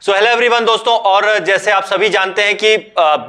So hello everyone दोस्तों, और जैसे आप सभी जानते हैं कि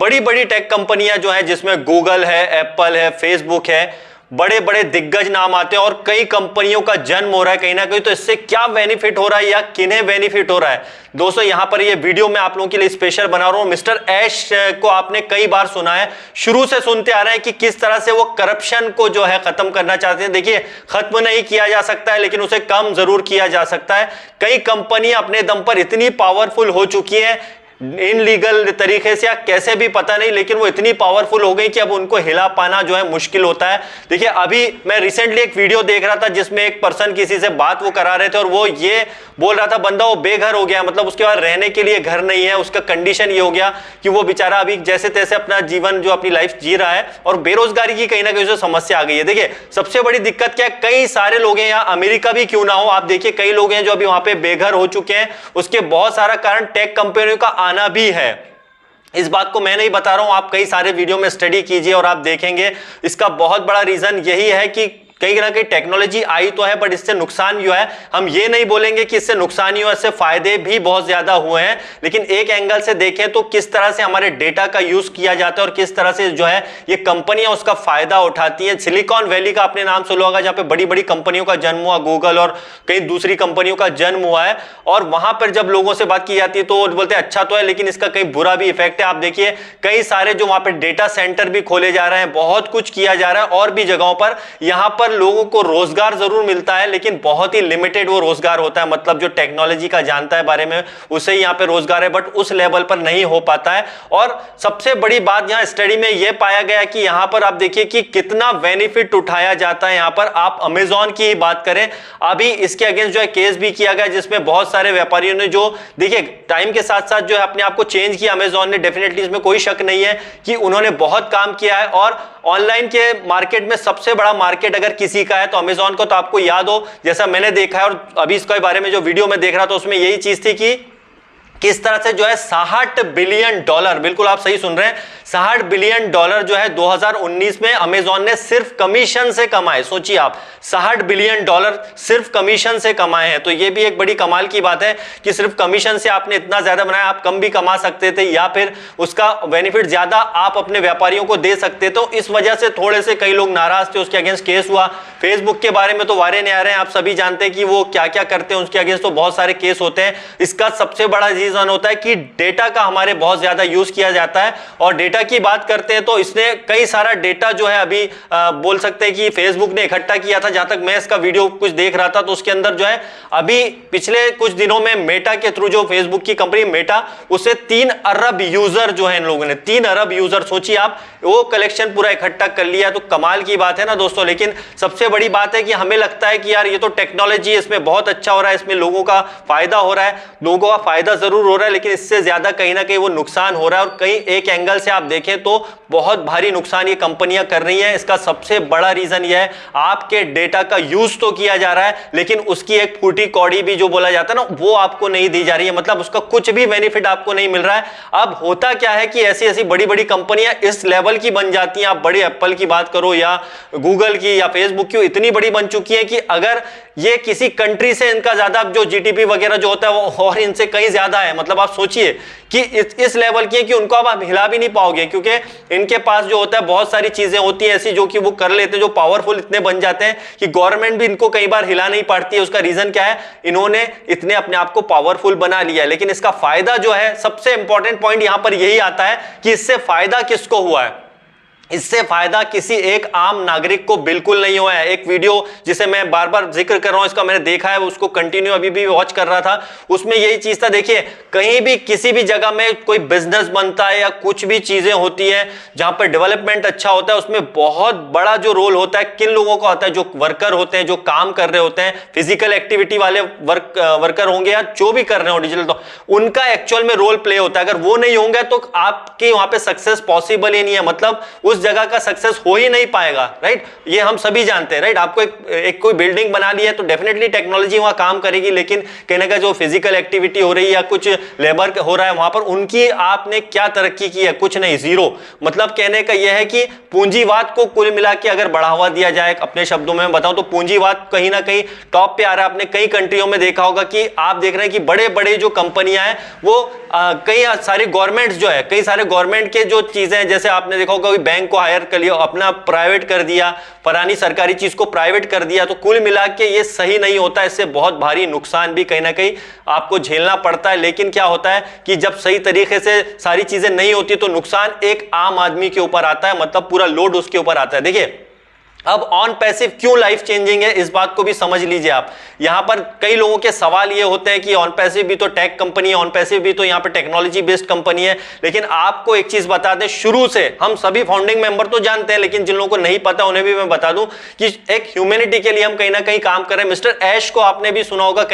बड़ी बड़ी टेक कंपनियां जो हैं, जिसमें गूगल है, एप्पल है, फेसबुक है, बड़े बड़े दिग्गज नाम आते हैं और कई कंपनियों का जन्म हो रहा है कहीं ना कहीं। तो इससे क्या बेनिफिट हो रहा है या किन्हें बेनिफिट हो रहा है दोस्तों, यहां पर ये वीडियो मैं आप लोगों के लिए स्पेशल बना रहा हूं। मिस्टर ऐश को आपने कई बार सुना है, शुरू से सुनते आ रहे हैं कि किस तरह से वो करप्शन को जो है खत्म करना चाहते हैं। देखिए, खत्म नहीं किया जा सकता है लेकिन उसे कम जरूर किया जा सकता है। कई कंपनियां अपने दम पर इतनी पावरफुल हो चुकी हैं, इनलीगल तरीके से या कैसे भी पता नहीं, लेकिन वो इतनी पावरफुल हो गई कि अब उनको हिला पाना जो है मुश्किल होता है। देखिए, अभी मैं रिसेंटली एक वीडियो देख रहा था जिसमें एक पर्सन किसी से बात वो करा रहे थे और वो ये बोल रहा था, बंदा वो बेघर हो गया, मतलब उसके बाद रहने के लिए घर नहीं है। उसका कंडीशन ये हो गया कि वो बेचारा अभी जैसे तैसे अपना जीवन जो अपनी लाइफ जी रहा है और बेरोजगारी की कहीं ना कहीं समस्या आ गई है। देखिए, सबसे बड़ी दिक्कत क्या है, कई सारे लोग हैं, यहाँ अमेरिका भी क्यों ना हो, आप देखिए कई लोग हैं जो अभी वहां पे बेघर हो चुके हैं। उसके बहुत सारा कारण टेक कंपनियों का आना भी है। इस बात को मैं नहीं बता रहा हूं, आप कई सारे वीडियो में स्टडी कीजिए और आप देखेंगे इसका बहुत बड़ा रीजन यही है कि कहीं ना कहीं टेक्नोलॉजी आई तो है, बट इससे नुकसान जो है, हम ये नहीं बोलेंगे कि इससे नुकसान ही हो, इससे फायदे भी बहुत ज्यादा हुए हैं। लेकिन एक एंगल से देखें तो किस तरह से हमारे डेटा का यूज किया जाता है और किस तरह से जो है ये कंपनियां उसका फायदा उठाती हैं। सिलिकॉन वैली का आपने नाम सुना होगा, जहां पे बड़ी बड़ी कंपनियों का जन्म हुआ, गूगल और कई दूसरी कंपनियों का जन्म हुआ है। और वहां पर जब लोगों से बात की जाती है तो वो बोलते हैं अच्छा तो है, लेकिन इसका कई बुरा भी इफेक्ट है। आप देखिए, कई सारे जो वहां पे डेटा सेंटर भी खोले जा रहे हैं, बहुत कुछ किया जा रहा है और भी जगहों पर। यहां पर लोगों को रोजगार जरूर मिलता है लेकिन बहुत ही लिमिटेड वो रोजगार होता है, मतलब जो टेक्नोलॉजी का जानता है बारे में उसे ही यहां पे रोजगार है, बट उस लेवल पर नहीं हो पाता है। और सबसे बड़ी बात यहां स्टडी में यह पाया गया कि यहां पर आप देखिए कि कितना बेनिफिट उठाया जाता है। यहां पर आप अमेजॉन की ही बात करें, अभी इसके अगेंस्ट जो है केस भी किया गया, जिसमें बहुत सारे व्यापारियों ने जो देखिए टाइम के साथ साथ जो है अपने आप को चेंज किया। अमेजॉन ने डेफिनेटली, इसमें कोई शक नहीं है कि उन्होंने बहुत काम किया है। और ऑनलाइन के मार्केट में सबसे बड़ा मार्केट अगर किसी का है तो अमेजॉन को, तो आपको याद हो, जैसा मैंने देखा है और अभी इसके बारे में जो वीडियो में देख रहा था उसमें यही चीज थी कि किस तरह से जो है $60 बिलियन, बिल्कुल आप सही सुन रहे हैं, $60 बिलियन जो है 2019 में अमेजॉन ने सिर्फ कमीशन से कमाए। सोचिए आप, $60 बिलियन सिर्फ कमीशन से कमाए हैं। तो ये भी एक बड़ी कमाल की बात है कि सिर्फ कमीशन से आपने इतना ज्यादा बनाया। आप कम भी कमा सकते थे या फिर उसका बेनिफिट ज्यादा आप अपने व्यापारियों को दे सकते। तो इस वजह से थोड़े से कई लोग नाराज थे, उसके अगेंस्ट केस हुआ। फेसबुक के बारे में तो वारे नहीं आ रहे हैं, आप सभी जानते हैं कि वो क्या क्या करते हैं, उसके अगेंस्ट तो बहुत सारे केस होते हैं। इसका सबसे बड़ा रीजन होता है कि डेटा का हमारे बहुत ज्यादा यूज किया जाता है। और डेटा की बात करते हैं तो इसने कई सारा डेटा जो है अभी बोल सकते हैं कि फेसबुक ने इकट्ठा किया था। जहां तक मैं इसका वीडियो कुछ देख रहा था तो उसके अंदर जो है अभी पिछले कुछ दिनों में मेटा के थ्रू, जो फेसबुक की कंपनी मेटा, उसे 3 अरब यूजर जो है इन लोगों ने 3 अरब यूजर, सोचिए आप, वो कलेक्शन पूरा इकट्ठा कर लिया। तो कमाल की बात है ना दोस्तों। लेकिन सबसे बड़ी बात है कि हमें लगता है कि यार ये तो टेक्नोलॉजी, इसमें बहुत अच्छा हो रहा है, इसमें लोगों का फायदा हो रहा है, लोगों का फायदा जरूर हो रहा है, लेकिन इससे ज्यादा कहीं ना कहीं वो नुकसान हो रहा है। और कहीं एक एंगल से आप देखें तो बहुत भारी नुकसान ये कंपनियां कर रही हैं। इसका सबसे बड़ा रीजन ये है, आपके डेटा का यूज तो किया जा रहा है लेकिन उसकी एक फूटी कौड़ी भी जो बोला जाता है ना, वो आपको नहीं दी जा रही है, मतलब उसका कुछ भी बेनिफिट आपको नहीं मिल रहा है। अब होता क्या है कि ऐसी ऐसी बड़ी बड़ी कंपनियां इस लेवल की बन जाती हैं, आप बड़े एप्पल की बात करो या गूगल की या फेसबुक की, इतनी बड़ी बन चुकी है कि अगर ये किसी कंट्री से इनका ज्यादा जो जीडीपी वगैरह जो होता है वो और इनसे कहीं ज्यादा है। मतलब आप सोचिए कि इस लेवल की है कि उनको अब आप हिला भी नहीं पाओगे, क्योंकि इनके पास जो होता है बहुत सारी चीजें होती हैं ऐसी जो कि वो कर लेते हैं, जो पावरफुल इतने बन जाते हैं कि गवर्नमेंट भी इनको कई बार हिला नहीं पाती है। उसका रीजन क्या है, इन्होंने इतने अपने आप को पावरफुल बना लिया है। लेकिन इसका फायदा जो है, सबसे इंपॉर्टेंट पॉइंट यहां पर यही आता है कि इससे फायदा किसको हुआ है। इससे फायदा किसी एक आम नागरिक को बिल्कुल नहीं हुआ है। एक वीडियो जिसे मैं बार बार जिक्र कर रहा हूं, इसका मैंने देखा है, उसको कंटिन्यू अभी भी वॉच कर रहा था, उसमें यही चीज था। देखिए, कहीं भी किसी भी जगह में कोई बिजनेस बनता है या कुछ भी चीजें होती हैं जहां पर डेवलपमेंट अच्छा होता है, उसमें बहुत बड़ा जो रोल होता है किन लोगों का होता है, जो वर्कर होते हैं, जो काम कर रहे होते हैं, फिजिकल एक्टिविटी वाले वर्कर होंगे या जो भी कर रहे हो डिजिटल, तो उनका एक्चुअल में रोल प्ले होता है। अगर वो नहीं होंगे तो आपके वहां पे सक्सेस पॉसिबल ही नहीं है। मतलब उस जगह का सक्सेस हो ही नहीं पाएगा, राइट। ये हम सभी जानते हैं, राइट। आपको एक कोई बिल्डिंग बना ली है तो डेफिनेटली टेक्नोलॉजी वहां काम करेगी, लेकिन कहीं ना कहीं जो फिजिकल एक्टिविटी हो रही है या कुछ लेबर हो रहा है वहां पर, उनकी आपने क्या तरक्की की है? कुछ नहीं, जीरो। मतलब कहने का यह है कि पूंजीवाद को कुल मिला के अगर बढ़ावा दिया जाए, अपने शब्दों में बताऊं तो पूंजीवाद कहीं ना कहीं टॉप पे आ रहा है। आपने कई कंट्रियों में देखा होगा कि आप देख रहे हैं कि बड़े बड़े जो कंपनियां हैं वो कई सारी गवर्नमेंट्स जो है, कई सारे गवर्नमेंट के जो चीजें हैं, जैसे आपने देखा होगा कि बैंक को हायर कर लिया, अपना प्राइवेट कर दिया, पुरानी सरकारी चीज को प्राइवेट कर दिया। तो कुल मिला के ये सही नहीं होता, इससे बहुत भारी नुकसान भी कहीं ना कहीं आपको झेलना पड़ता है। लेकिन क्या होता है कि जब सही तरीके से सारी चीजें नहीं होती तो नुकसान एक आम आदमी के ऊपर आता है, मतलब पूरा लोड उसके ऊपर आता है। देखिए, अब ऑन पैसिव क्यों लाइफ चेंजिंग है, इस बात को भी समझ लीजिए आप। यहां पर कई लोगों के सवाल ये होते हैं कि ऑन पैसिव भी तो टेक कंपनी है, ऑन पैसिव भी तो यहां पर टेक्नोलॉजी बेस्ड कंपनी है। लेकिन आपको एक चीज बता दें, शुरू से हम सभी फाउंडिंग मेंबर तो जानते हैं, लेकिन जिन लोगों को नहीं पता उन्हें भी मैं बता दूं कि एक ह्यूमैनिटी के लिए हम कहीं ना कहीं काम कर रहे हैं। मिस्टर ऐश को आपने भी सुना होगा,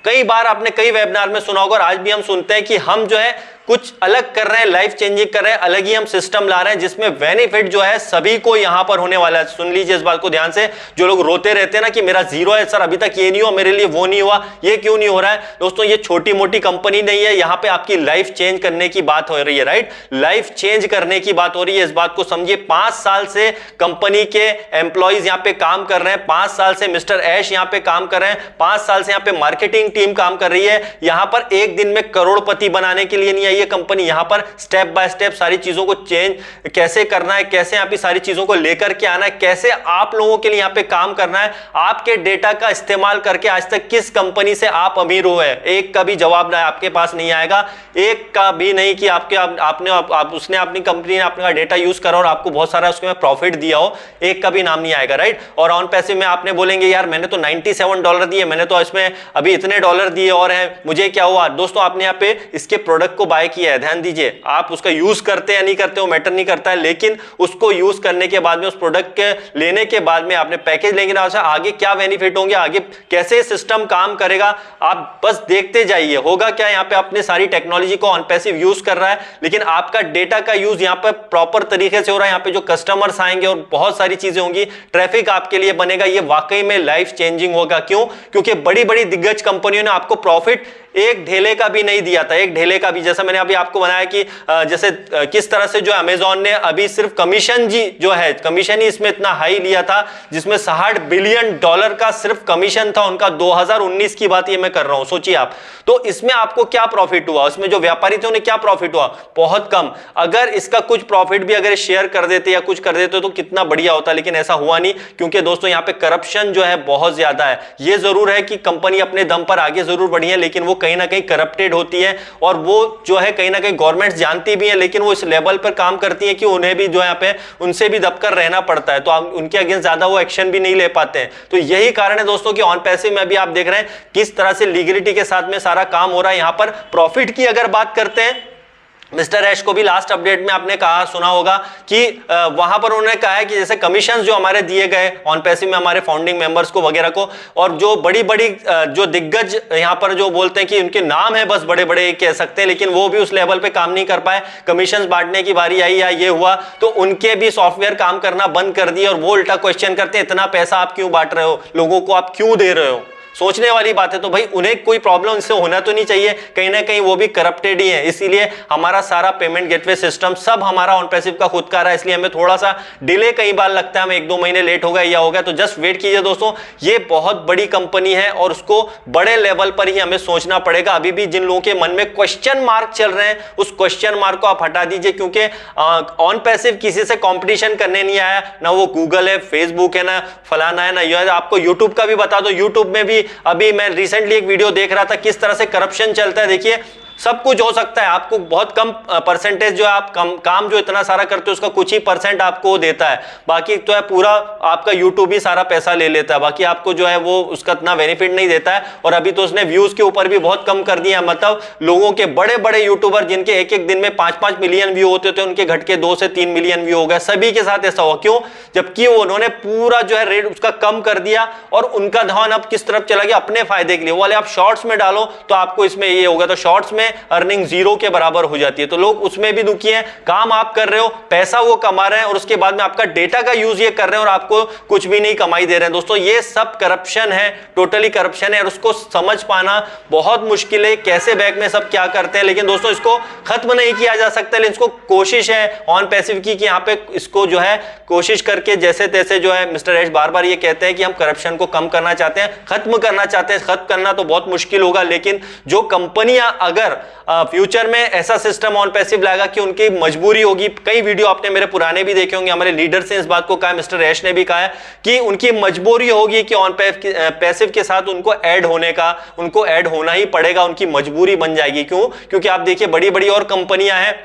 कई बार आपने कई वेबिनार में सुना होगा, और आज भी हम सुनते हैं कि हम जो है कुछ अलग कर रहे हैं, लाइफ चेंजिंग कर रहे हैं, अलग ही हम सिस्टम ला रहे हैं जिसमें बेनिफिट जो है सभी को यहां पर होने वाला है। सुन लीजिए इस बात को ध्यान से। जो लोग रोते रहते हैं ना कि मेरा जीरो है सर, अभी तक ये नहीं हुआ, मेरे लिए वो नहीं हुआ, ये क्यों नहीं हो रहा है, दोस्तों ये छोटी मोटी कंपनी नहीं है, यहां पे आपकी लाइफ चेंज करने की बात हो रही है, राइट। लाइफ चेंज करने की बात हो रही है, इस बात को समझिए। 5 साल से कंपनी के एम्प्लॉइज यहां पे काम कर रहे हैं, 5 साल से मिस्टर ऐश यहां पे काम कर रहे हैं, 5 साल से यहां पे मार्केटिंग टीम काम कर रही है। यहां पर एक दिन में करोड़पति बनाने के लिए नहीं आई ये कंपनी, यहां पर स्टेप बाय स्टेप सारी चीजों को चेंज कैसे करना है, कैसे आप सारी चीजों को लेकर के आना है, कैसे आप लोगों के लिए यहां पे काम करना है, आपके डेटा का इस्तेमाल करके आज तक किस कंपनी से आप अमीर हुए हैं, एक का भी जवाब ना आपके पास नहीं आएगा, एक का भी नहीं कि उसने अपनी कंपनी ने अपना डेटा यूज करा और आपको बहुत सारा उसमें प्रॉफिट दिया हो, एक का भी नाम नहीं आएगा, राइट। और ऑन पैसिव में आपने बोलेंगे यार मैंने तो $97 दिए, मैंने तो इसमें अभी इतने डॉलर दिए और है, मुझे क्या हुआ। दोस्तों आपने यहाँ पे इसके प्रोडक्ट को बाय किया है, ध्यान दीजिए, आप उसका यूज करते हैं नहीं करते हो मैटर नहीं करता है, लेकिन उसको यूज करने के बाद में, उस प्रोडक्ट के लेने के बाद में आपने पैकेज लेंगे ना, आगे क्या बेनिफिट होंगे, आगे कैसे सिस्टम काम करेगा, आप बस देखते जाइए। होगा क्या, यहाँ पे अपने सारी टेक्नोलॉजी को ऑन पैसिव यूज कर रहा है, लेकिन आपका डेटा का यूज यहाँ पे प्रॉपर तरीके से हो रहा है, यहाँ पे जो कस्टमर्स आएंगे और बहुत सारी चीजें होंगी, ट्रैफिक आपके लिए बनेगा, ये वाकई में लाइफ चेंजिंग होगा। क्यों? क्योंकि बड़ी बड़ी दिग्गज कंपनियों ने आपको प्रॉफिट एक ढेले का भी नहीं दिया था, एक ढेले का भी। जैसा मैंने अभी आपको बनाया कि जैसे किस तरह से जो अमेज़न ने अभी सिर्फ कमीशन जी जो है, कमीशन ही इसमें इतना हाई लिया था, जिसमें $60 बिलियन का सिर्फ कमीशन था उनका। 2019 की बात ये मैं कर रहा हूं, सोचिए आप। तो इसमें आपको क्या प्रॉफिट हुआ, उसमें जो व्यापारी थे उन्हें क्या प्रॉफिट हुआ? बहुत कम। अगर इसका कुछ प्रॉफिट भी अगर शेयर कर देते या कुछ कर देते तो कितना बढ़िया होता, लेकिन ऐसा हुआ नहीं, क्योंकि दोस्तों यहाँ पे करप्शन जो है बहुत ज्यादा है। ये जरूर है कि कंपनी अपने दम पर आगे जरूर बढ़ी है, लेकिन वो कहीं ना कहीं करप्टेड होती है, और वो जो है कहीं ना कहीं गवर्नमेंट जानती भी है, लेकिन वो इस लेवल पर काम करती है कि उन्हें भी जो है यहाँ पे उनसे भी दबकर रहना पड़ता है, तो आप उनके अगेंस्ट ज्यादा वो एक्शन भी नहीं ले पाते हैं। तो यही कारण है दोस्तों कि ऑन पैसिव में भी आप देख रहे हैं किस तरह से लीगलिटी के साथ में सारा काम हो रहा है। यहां पर प्रॉफिट की अगर बात करते हैं, मिस्टर ऐश को भी लास्ट अपडेट में आपने कहा सुना होगा कि वहां पर उन्होंने कहा है कि जैसे कमीशंस जो हमारे दिए गए ऑन पैसिव में हमारे फाउंडिंग मेंबर्स को वगैरह को, और जो बड़ी बड़ी जो दिग्गज यहां पर जो बोलते हैं कि उनके नाम है बस बड़े बड़े कह सकते हैं, लेकिन वो भी उस लेवल पे काम नहीं कर पाए, कमीशंस बांटने की बारी आई या ये हुआ तो उनके भी सॉफ्टवेयर काम करना बंद कर दिए, और वो उल्टा क्वेश्चन करते हैं इतना पैसा आप क्यों बांट रहे हो, लोगों को आप क्यों दे रहे हो। सोचने वाली बात है। तो भाई उन्हें कोई प्रॉब्लम इससे होना तो नहीं चाहिए, कहीं ना कहीं वो भी करप्टेड ही है, इसीलिए हमारा सारा पेमेंट गेटवे सिस्टम सब हमारा ऑन पैसिव का खुद का रहा है, इसलिए हमें थोड़ा सा डिले कई बार लगता है, हमें 1-2 महीने लेट हो गया या हो गया, तो जस्ट वेट कीजिए दोस्तों। ये बहुत बड़ी कंपनी है और उसको बड़े लेवल पर ही हमें सोचना पड़ेगा। अभी भी जिन लोगों के मन में क्वेश्चन मार्क चल रहे हैं, उस क्वेश्चन मार्क को आप हटा दीजिए, क्योंकि ऑन पैसिव किसी से कॉम्पिटिशन करने नहीं आया, ना वो गूगल है, फेसबुक है, ना फलाना है, ना यह। आपको यूट्यूब का भी बता दो, यूट्यूब में भी अभी मैं रिसेंटली एक वीडियो देख रहा था किस तरह से करप्शन चलता है। देखिए सब कुछ हो सकता है, आपको बहुत कम परसेंटेज जो है आप काम जो इतना सारा करते हो उसका कुछ ही % आपको देता है, बाकी तो है पूरा आपका यूट्यूब ही सारा पैसा ले लेता है, बाकी आपको जो है वो उसका इतना बेनिफिट नहीं देता है। और अभी तो उसने व्यूज के ऊपर भी बहुत कम कर दिया, मतलब लोगों के बड़े बड़े यूट्यूबर जिनके एक दिन में 5-5 मिलियन व्यू होते थे उनके घट के 2 से 3 मिलियन व्यू हो गए, सभी के साथ ऐसा हुआ। क्यों? जबकि उन्होंने पूरा जो है रेट उसका कम कर दिया और उनका ध्यान अब किस तरफ चला गया, अपने फायदे के लिए। वो वाले आप शॉर्ट्स में डालो तो आपको इसमें ये होगा, तो शॉर्ट्स में अर्निंग जीरो के बराबर हो जाती है। तो लोग उसमें भी दुखी हैं, काम आप कर रहे हो, पैसा वो कमा रहे हैं और उसके बाद में आपका डेटा का यूज ये कर रहे हैं और आपको कुछ भी नहीं कमाई दे रहे हैं। दोस्तों ये सब करप्शन है, टोटली करप्शन है और उसको समझ पाना बहुत मुश्किल है, कैसे बैंक में सब क्या करते हैं। लेकिन दोस्तों इसको खत्म नहीं किया जा सकता, लेकिन इसको कोशिश है ऑन पैसिव की कि यहाँ पे इसको जो है कोशिश करके जैसे तैसे जो है मिस्टर ऐश बार बार ये कहते हैं कि हम करप्शन को कम करना चाहते हैं, खत्म करना चाहते हैं। खत्म करना तो बहुत मुश्किल होगा, लेकिन जो कंपनियां अगर फ्यूचर में ऐसा सिस्टम ऑन पैसिव लाएगा कि उनकी मजबूरी होगी, कई वीडियो आपने मेरे पुराने भी देखे होंगे, हमारे लीडर से इस बात को कहा, मिस्टर ऐश ने भी कहा है कि उनकी मजबूरी होगी कि ऑन पैसिव के साथ उनको ऐड होने का, उनको ऐड होना ही पड़ेगा, उनकी मजबूरी बन जाएगी। क्यों? क्योंकि आप देखिए बड़ी बड़ी और कंपनियां हैं,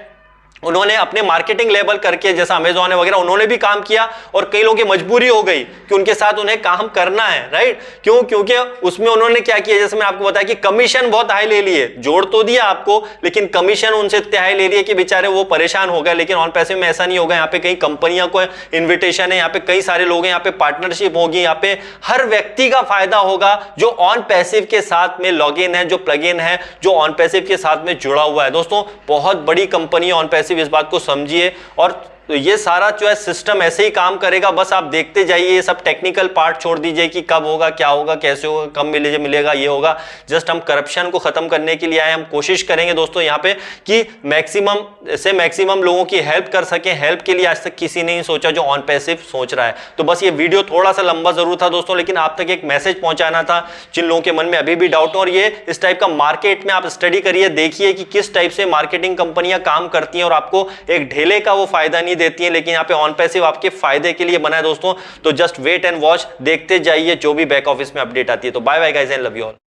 उन्होंने अपने मार्केटिंग लेवल करके, जैसा अमेज़न है वगैरह, उन्होंने भी काम किया और कई लोगों की मजबूरी हो गई कि उनके साथ उन्हें काम करना है, राइट? क्यों? क्योंकि उसमें उन्होंने क्या किया, जैसे मैं आपको बताया कि कमीशन बहुत हाई ले लिए, जोड़ तो दिया आपको लेकिन कमीशन उनसे इतने हाई ले लिए कि बेचारे वो परेशान हो गए। लेकिन ऑन पैसिव में ऐसा नहीं होगा, यहाँ पे कई कंपनियों को इन्विटेशन है, यहाँ पे कई सारे लोग हैं, यहाँ पे पार्टनरशिप होगी, यहाँ पे हर व्यक्ति का फायदा होगा जो ऑन पैसिव के साथ में लॉग इन है, जो प्लग इन है, जो ऑन पैसिव के साथ में जुड़ा हुआ है। दोस्तों बहुत बड़ी कंपनी ऑन पैसिव, इस बात को समझिए। और तो ये सारा जो है सिस्टम ऐसे ही काम करेगा, बस आप देखते जाइए, ये सब टेक्निकल पार्ट छोड़ दीजिए कि कब होगा, क्या होगा, कैसे होगा, कब मिलेगा, ये होगा। जस्ट हम करप्शन को खत्म करने के लिए आए, हम कोशिश करेंगे दोस्तों यहाँ पे कि मैक्सिमम से मैक्सिमम लोगों की हेल्प कर सकें। हेल्प के लिए आज तक किसी ने नहीं सोचा जो ऑन पैसिव सोच रहा है। तो बस ये वीडियो थोड़ा सा लंबा जरूर था दोस्तों, लेकिन आप तक एक मैसेज पहुंचाना था जिन लोगों के मन में अभी भी डाउट हो। और ये इस टाइप का मार्केट में आप स्टडी करिए, देखिए कि किस टाइप से मार्केटिंग कंपनियां काम करती हैं और आपको एक ढेले का वो फायदा नहीं देती है, लेकिन यहाँ पे ऑन पैसिव आपके फायदे के लिए बना है दोस्तों। तो जस्ट वेट एंड वॉच, देखते जाइए जो भी बैक ऑफिस में अपडेट आती है। तो bye bye guys and love you all.